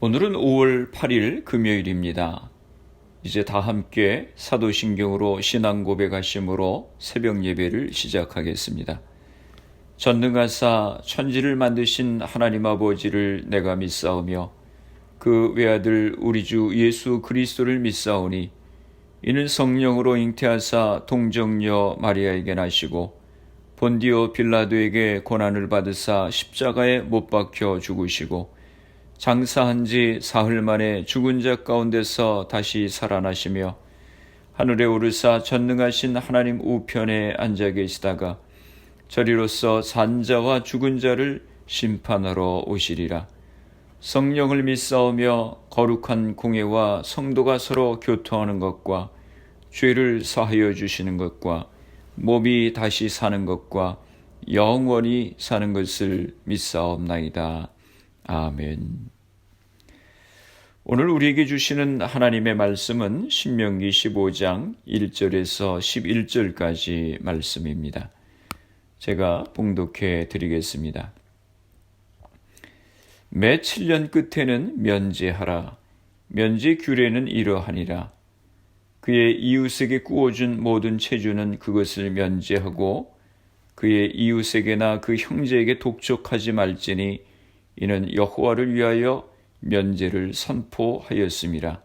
오늘은 5월 8일 금요일입니다. 이제 다 함께 사도신경으로 신앙 고백하심으로 새벽 예배를 시작하겠습니다. 전능하사 천지를 만드신 하나님 아버지를 내가 믿사오며 그 외아들 우리 주 예수 그리스도를 믿사오니 이는 성령으로 잉태하사 동정녀 마리아에게 나시고 본디오 빌라도에게 고난을 받으사 십자가에 못 박혀 죽으시고 장사한 지 사흘 만에 죽은 자 가운데서 다시 살아나시며 하늘에 오르사 전능하신 하나님 우편에 앉아 계시다가 저리로서 산자와 죽은 자를 심판하러 오시리라. 성령을 믿사오며 거룩한 공예와 성도가 서로 교통하는 것과 죄를 사하여 주시는 것과 몸이 다시 사는 것과 영원히 사는 것을 믿사옵나이다. 아멘. 오늘 우리에게 주시는 하나님의 말씀은 신명기 15장 1절에서 11절까지 말씀입니다. 제가 봉독해 드리겠습니다. 매 7년 끝에는 면제하라. 면제 규례는 이러하니라. 그의 이웃에게 구워준 모든 체주는 그것을 면제하고 그의 이웃에게나 그 형제에게 독촉하지 말지니 이는 여호와를 위하여 면제를 선포하였음이라.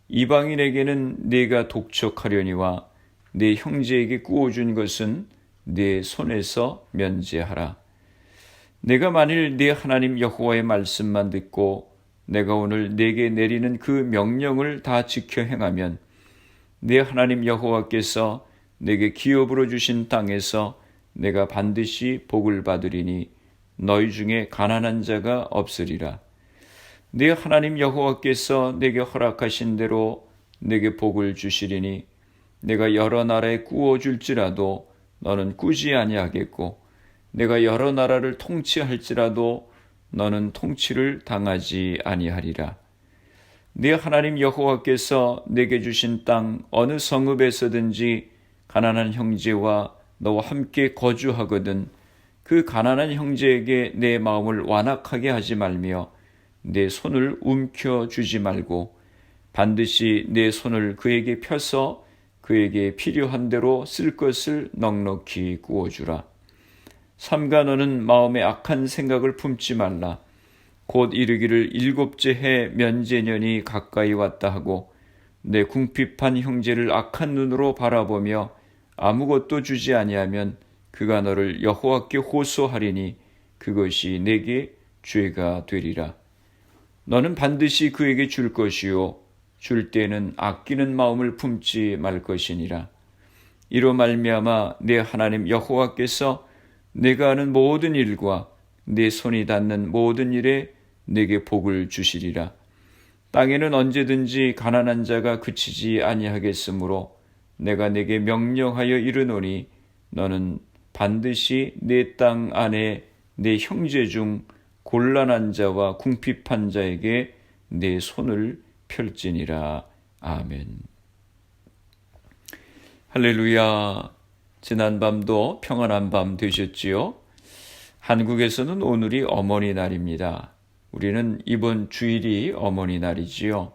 이방인에게는 네가 독촉하려니와 네 형제에게 구워준 것은 네 손에서 면제하라. 내가 만일 네 하나님 여호와의 말씀만 듣고 내가 오늘 네게 내리는 그 명령을 다 지켜 행하면 네 하나님 여호와께서 내게 기업으로 주신 땅에서 내가 반드시 복을 받으리니 너희 중에 가난한 자가 없으리라. 네 하나님 여호와께서 내게 허락하신 대로 내게 복을 주시리니 내가 여러 나라에 구워줄지라도 너는 꾸지 아니하겠고 내가 여러 나라를 통치할지라도 너는 통치를 당하지 아니하리라. 네 하나님 여호와께서 내게 주신 땅 어느 성읍에서든지 가난한 형제와 너와 함께 거주하거든 그 가난한 형제에게 내 마음을 완악하게 하지 말며 내 손을 움켜쥐지 말고 반드시 내 손을 그에게 펴서 그에게 필요한 대로 쓸 것을 넉넉히 구워주라. 삼가 너는 마음에 악한 생각을 품지 말라. 곧 이르기를 7째 해 면제년이 가까이 왔다 하고 내 궁핍한 형제를 악한 눈으로 바라보며 아무것도 주지 아니하면 그가 너를 여호와께 호소하리니 그것이 내게 죄가 되리라. 너는 반드시 그에게 줄 것이요 줄 때는 아끼는 마음을 품지 말 것이니라. 이로 말미암아 내 하나님 여호와께서 내가 하는 모든 일과 내 손이 닿는 모든 일에 내게 복을 주시리라. 땅에는 언제든지 가난한 자가 그치지 아니하겠으므로 내가 내게 명령하여 이르노니 너는 반드시 내 땅 안에 내 형제 중 곤란한 자와 궁핍한 자에게 내 손을 펼지니라. 아멘. 할렐루야. 지난밤도 평안한 밤 되셨지요? 한국에서는 오늘이 어머니 날입니다. 우리는 이번 주일이 어머니 날이지요.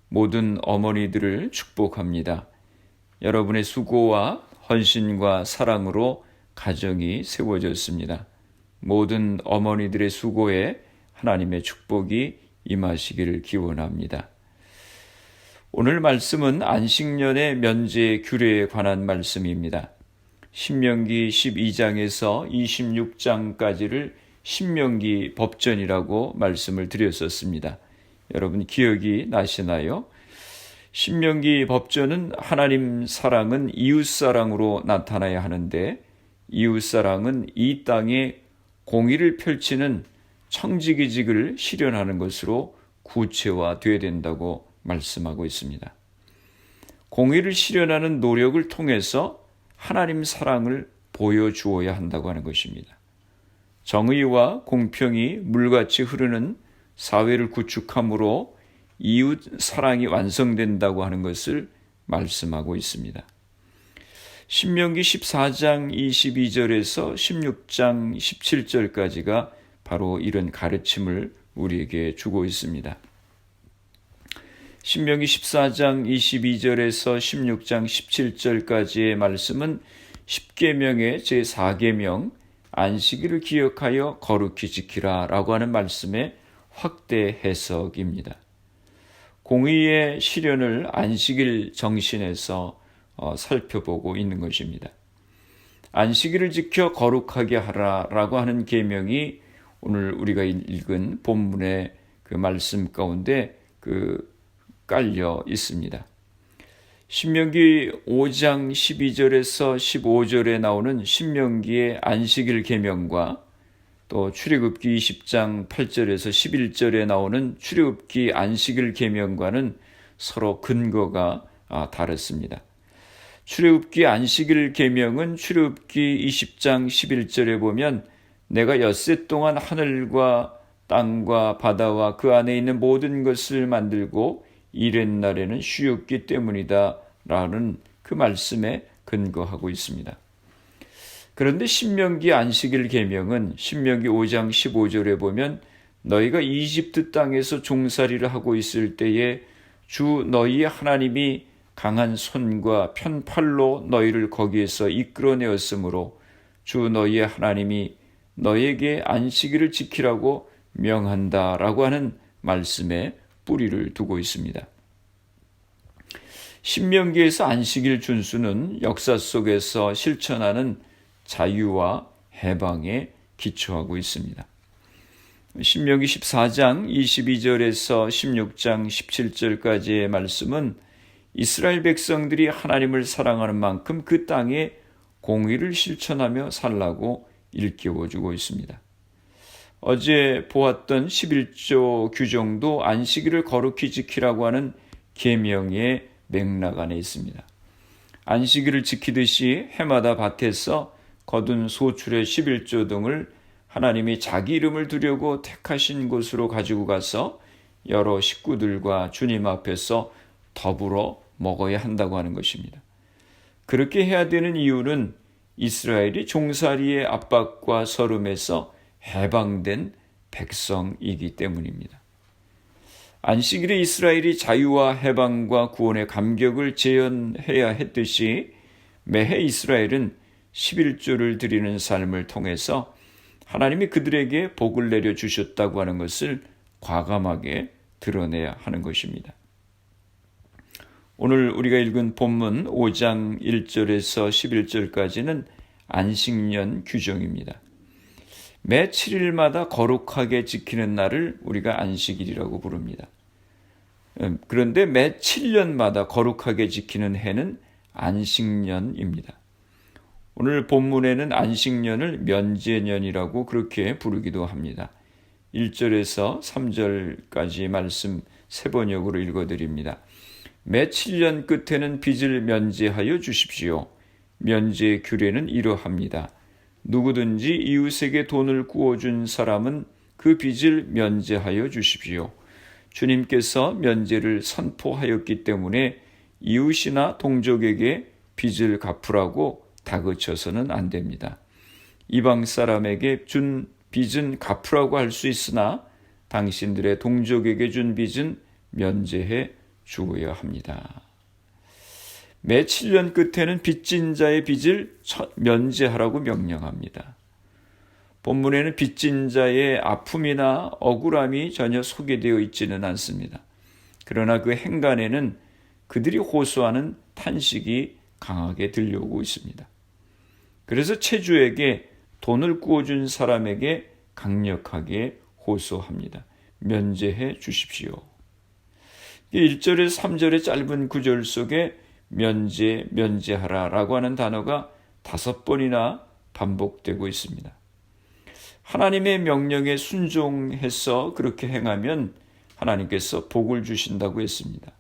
모든 어머니들을 축복합니다. 여러분의 수고와 헌신과 사랑으로 가정이 세워졌습니다. 모든 어머니들의 수고에 하나님의 축복이 임하시기를 기원합니다. 오늘 말씀은 안식년의 면제 규례에 관한 말씀입니다. 신명기 12장에서 26장까지를 신명기 법전이라고 말씀을 드렸었습니다. 여러분 기억이 나시나요? 신명기 법전은 하나님 사랑은 이웃사랑으로 나타나야 하는데 이웃사랑은 이 땅에 공의를 펼치는 청지기직을 실현하는 것으로 구체화되어야 된다고 말씀하고 있습니다. 공의를 실현하는 노력을 통해서 하나님 사랑을 보여주어야 한다고 하는 것입니다. 정의와 공평이 물같이 흐르는 사회를 구축함으로 이웃 사랑이 완성된다고 하는 것을 말씀하고 있습니다. 신명기 14장 22절에서 16장 17절까지가 바로 이런 가르침을 우리에게 주고 있습니다. 신명기 14장 22절에서 16장 17절까지의 말씀은 10계명의 제4계명 안식일을 기억하여 거룩히 지키라 라고 하는 말씀의 확대 해석입니다. 공의의 실현을 안식일 정신에서 살펴보고 있는 것입니다. 안식일을 지켜 거룩하게 하라라고 하는 계명이 오늘 우리가 읽은 본문의 그 말씀 가운데 깔려 있습니다. 신명기 5장 12절에서 15절에 나오는 신명기의 안식일 계명과 또 출애굽기 20장 8절에서 11절에 나오는 출애굽기 안식일 계명과는 서로 근거가 다릅니다. 출애굽기 안식일 계명은 출애굽기 20장 11절에 보면 내가 엿새 동안 하늘과 땅과 바다와 그 안에 있는 모든 것을 만들고 이렛 날에는 쉬었기 때문이다 라는 그 말씀에 근거하고 있습니다. 그런데 신명기 안식일 계명은 신명기 5장 15절에 보면 너희가 이집트 땅에서 종살이를 하고 있을 때에 주 너희의 하나님이 강한 손과 편팔로 너희를 거기에서 이끌어내었으므로 주 너희의 하나님이 너희에게 안식일을 지키라고 명한다라고 하는 말씀에 뿌리를 두고 있습니다. 신명기에서 안식일 준수는 역사 속에서 실천하는 자유와 해방에 기초하고 있습니다. 신명기 14장 22절에서 16장 17절까지의 말씀은 이스라엘 백성들이 하나님을 사랑하는 만큼 그 땅에 공의를 실천하며 살라고 일깨워주고 있습니다. 어제 보았던 11조 규정도 안식일을 거룩히 지키라고 하는 계명의 맥락 안에 있습니다. 안식일을 지키듯이 해마다 밭에서 거둔 소출의 11조 등을 하나님이 자기 이름을 두려고 택하신 곳으로 가지고 가서 여러 식구들과 주님 앞에서 더불어 먹어야 한다고 하는 것입니다. 그렇게 해야 되는 이유는 이스라엘이 종살이의 압박과 서름에서 해방된 백성이기 때문입니다. 안식일에 이스라엘이 자유와 해방과 구원의 감격을 재현해야 했듯이 매해 이스라엘은 11조를 드리는 삶을 통해서 하나님이 그들에게 복을 내려주셨다고 하는 것을 과감하게 드러내야 하는 것입니다. 오늘 우리가 읽은 본문 5장 1절에서 11절까지는 안식년 규정입니다. 매 7일마다 거룩하게 지키는 날을 우리가 안식일이라고 부릅니다. 그런데 매 7년마다 거룩하게 지키는 해는 안식년입니다. 오늘 본문에는 안식년을 면제년이라고 그렇게 부르기도 합니다. 1절에서 3절까지 말씀 세 번역으로 읽어드립니다. 매 7년 끝에는 빚을 면제하여 주십시오. 면제 규례는 이러합니다. 누구든지 이웃에게 돈을 구워준 사람은 그 빚을 면제하여 주십시오. 주님께서 면제를 선포하였기 때문에 이웃이나 동족에게 빚을 갚으라고 다그쳐서는 안 됩니다. 이방 사람에게 준 빚은 갚으라고 할 수 있으나 당신들의 동족에게 준 빚은 면제해 주어야 합니다. 매 7년 끝에는 빚진 자의 빚을 면제하라고 명령합니다. 본문에는 빚진 자의 아픔이나 억울함이 전혀 소개되어 있지는 않습니다. 그러나 그 행간에는 그들이 호소하는 탄식이 강하게 들려오고 있습니다. 그래서 채주에게 돈을 구워준 사람에게 강력하게 호소합니다. 면제해 주십시오. 1절에서 3절의 짧은 구절 속에 면제하라라고 하는 단어가 5번이나 반복되고 있습니다. 하나님의 명령에 순종해서 그렇게 행하면 하나님께서 복을 주신다고 했습니다.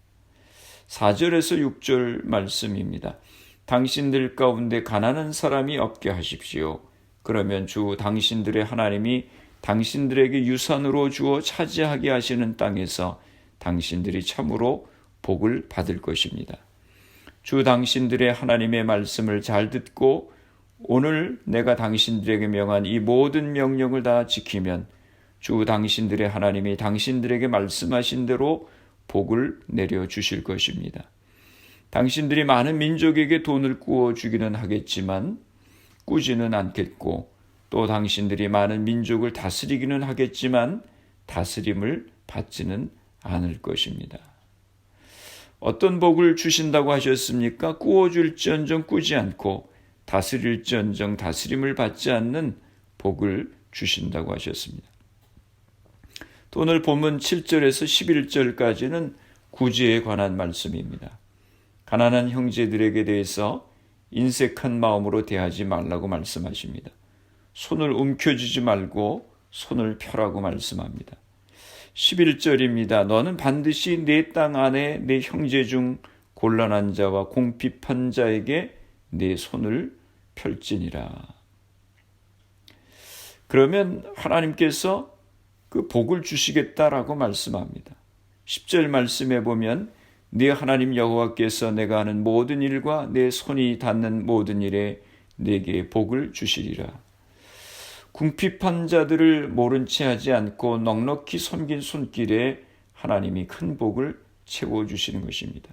4절에서 6절 말씀입니다. 당신들 가운데 가난한 사람이 없게 하십시오. 그러면 주 당신들의 하나님이 당신들에게 유산으로 주어 차지하게 하시는 땅에서 당신들이 참으로 복을 받을 것입니다. 주 당신들의 하나님의 말씀을 잘 듣고 오늘 내가 당신들에게 명한 이 모든 명령을 다 지키면 주 당신들의 하나님이 당신들에게 말씀하신 대로 복을 내려주실 것입니다. 당신들이 많은 민족에게 돈을 꾸어주기는 하겠지만 꾸지는 않겠고, 또 당신들이 많은 민족을 다스리기는 하겠지만 다스림을 받지는 않을 것입니다. 어떤 복을 주신다고 하셨습니까? 꾸어줄지언정 꾸지 않고 다스릴지언정 다스림을 받지 않는 복을 주신다고 하셨습니다. 또 오늘 본문 7절에서 11절까지는 구제에 관한 말씀입니다. 가난한 형제들에게 대해서 인색한 마음으로 대하지 말라고 말씀하십니다. 손을 움켜쥐지 말고 손을 펴라고 말씀합니다. 11절입니다. 너는 반드시 내 땅 안에 내 형제 중 곤란한 자와 궁핍한 자에게 내 손을 펼지니라. 그러면 하나님께서 그 복을 주시겠다라고 말씀합니다. 10절 말씀에 보면 네 하나님 여호와께서 내가 하는 모든 일과 내 손이 닿는 모든 일에 내게 복을 주시리라. 궁핍한 자들을 모른 채 하지 않고 넉넉히 섬긴 손길에 하나님이 큰 복을 채워주시는 것입니다.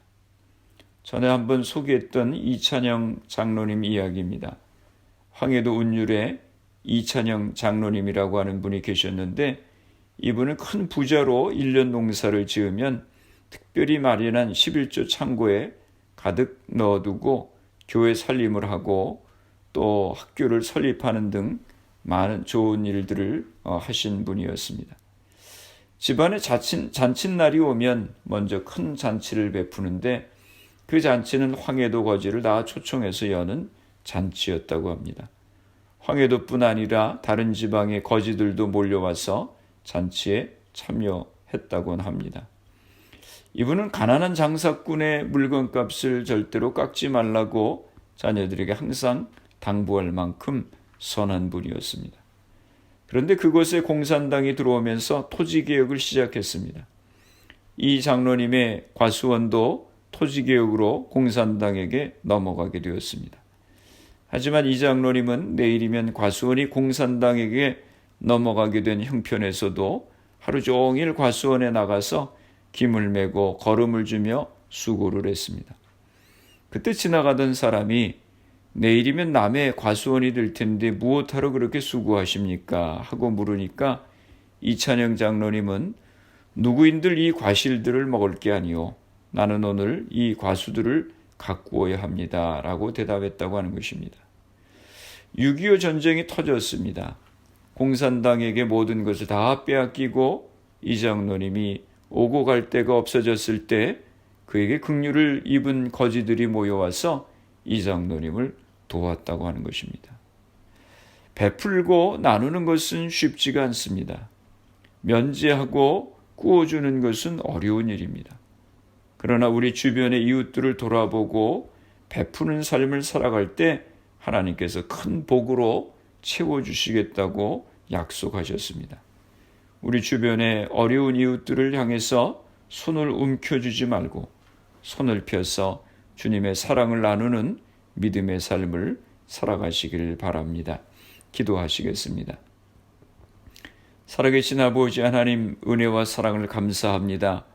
전에 한번 소개했던 이찬영 장로님 이야기입니다. 황해도 운율에 이찬영 장로님이라고 하는 분이 계셨는데, 이분은 큰 부자로 1년 농사를 지으면 특별히 마련한 11조 창고에 가득 넣어두고 교회 살림을 하고 또 학교를 설립하는 등 많은 좋은 일들을 하신 분이었습니다. 집안에 잔칫날이 오면 먼저 큰 잔치를 베푸는데, 그 잔치는 황해도 거지를 다 초청해서 여는 잔치였다고 합니다. 황해도뿐 아니라 다른 지방의 거지들도 몰려와서 잔치에 참여했다고 합니다. 이분은 가난한 장사꾼의 물건값을 절대로 깎지 말라고 자녀들에게 항상 당부할 만큼 선한 분이었습니다. 그런데 그곳에 공산당이 들어오면서 토지개혁을 시작했습니다. 이 장로님의 과수원도 토지개혁으로 공산당에게 넘어가게 되었습니다. 하지만 이 장로님은 내일이면 과수원이 공산당에게 넘어가게 된 형편에서도 하루 종일 과수원에 나가서 김을 메고 걸음을 주며 수고를 했습니다. 그때 지나가던 사람이 내일이면 남의 과수원이 될 텐데 무엇하러 그렇게 수고하십니까? 하고 물으니까 이찬영 장로님은 누구인들 이 과실들을 먹을 게 아니오. 나는 오늘 이 과수들을 가꾸어야 합니다. 라고 대답했다고 하는 것입니다. 6.25 전쟁이 터졌습니다. 공산당에게 모든 것을 다 빼앗기고 이 장로님이 오고 갈 데가 없어졌을 때 그에게 긍휼을 입은 거지들이 모여와서 이 장로님을 도왔다고 하는 것입니다. 베풀고 나누는 것은 쉽지가 않습니다. 면제하고 꾸어주는 것은 어려운 일입니다. 그러나 우리 주변의 이웃들을 돌아보고 베푸는 삶을 살아갈 때 하나님께서 큰 복으로 채워주시겠다고 약속하셨습니다. 우리 주변의 어려운 이웃들을 향해서 손을 움켜쥐지 말고 손을 펴서 주님의 사랑을 나누는 믿음의 삶을 살아가시길 바랍니다. 기도하시겠습니다. 살아계신 아버지 하나님, 은혜와 사랑을 감사합니다.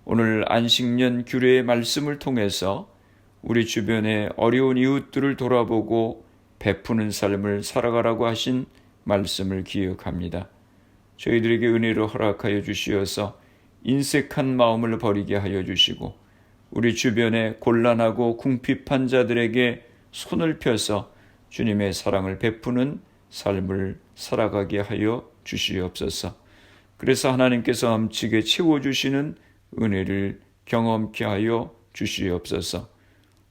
오늘 안식년 규례의 말씀을 통해서 우리 주변의 어려운 이웃들을 돌아보고 베푸는 삶을 살아가라고 하신 말씀을 기억합니다. 저희들에게 은혜로 허락하여 주시어서 인색한 마음을 버리게 하여 주시고 우리 주변에 곤란하고 궁핍한 자들에게 손을 펴서 주님의 사랑을 베푸는 삶을 살아가게 하여 주시옵소서. 그래서 하나님께서 넘치게 채워주시는 은혜를 경험케 하여 주시옵소서.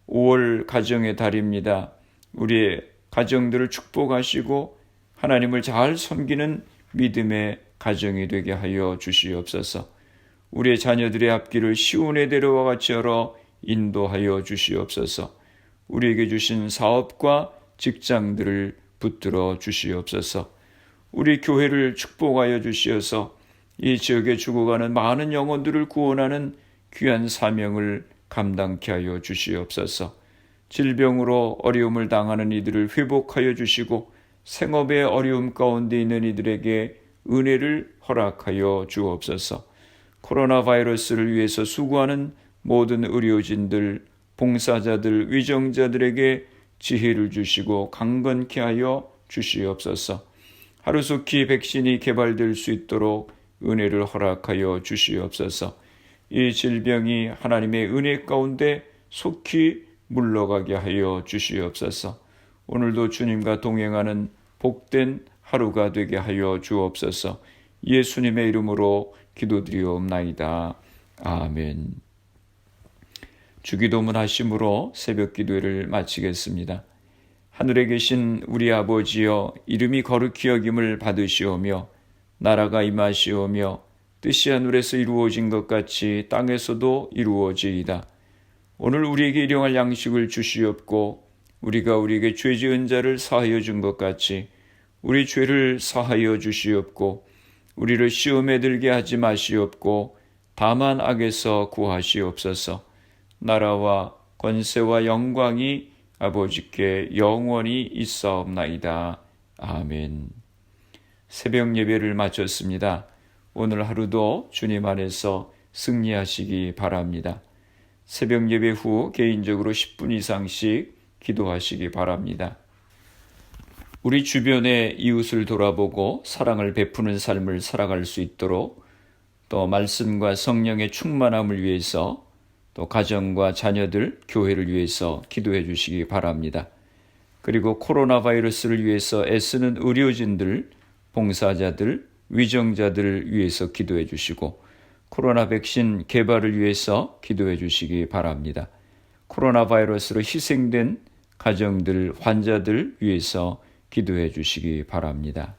5월 가정의 달입니다. 우리의 가정들을 축복하시고 하나님을 잘 섬기는 믿음의 가정이 되게 하여 주시옵소서. 우리의 자녀들의 앞길을 시온의 대로와 같이 열어 인도하여 주시옵소서. 우리에게 주신 사업과 직장들을 붙들어 주시옵소서. 우리 교회를 축복하여 주시어서 이 지역에 죽어가는 많은 영혼들을 구원하는 귀한 사명을 감당케 하여 주시옵소서. 질병으로 어려움을 당하는 이들을 회복하여 주시고 생업의 어려움 가운데 있는 이들에게 은혜를 허락하여 주옵소서. 코로나 바이러스를 위해서 수고하는 모든 의료진들, 봉사자들, 위정자들에게 지혜를 주시고 강건케 하여 주시옵소서. 하루속히 백신이 개발될 수 있도록 은혜를 허락하여 주시옵소서. 이 질병이 하나님의 은혜 가운데 속히 물러가게 하여 주시옵소서. 오늘도 주님과 동행하는 복된 하루가 되게 하여 주옵소서. 예수님의 이름으로 기도드리옵나이다. 아멘. 주기도문 하심으로 새벽 기도를 마치겠습니다. 하늘에 계신 우리 아버지여, 이름이 거룩히 여김을 받으시오며 나라가 임하시오며 뜻이 하늘에서 이루어진 것 같이 땅에서도 이루어지이다. 오늘 우리에게 일용할 양식을 주시옵고 우리가 우리에게 죄 지은 자를 사하여 준 것 같이 우리 죄를 사하여 주시옵고 우리를 시험에 들게 하지 마시옵고 다만 악에서 구하시옵소서. 나라와 권세와 영광이 아버지께 영원히 있사옵나이다. 아멘. 새벽 예배를 마쳤습니다. 오늘 하루도 주님 안에서 승리하시기 바랍니다. 새벽 예배 후 개인적으로 10분 이상씩 기도하시기 바랍니다. 우리 주변의 이웃을 돌아보고 사랑을 베푸는 삶을 살아갈 수 있도록, 또 말씀과 성령의 충만함을 위해서, 또 가정과 자녀들, 교회를 위해서 기도해 주시기 바랍니다. 그리고 코로나 바이러스를 위해서 애쓰는 의료진들, 봉사자들, 위정자들을 위해서 기도해 주시고 코로나 백신 개발을 위해서 기도해 주시기 바랍니다. 코로나 바이러스로 희생된 가정들, 환자들 위해서 기도해 주시기 바랍니다.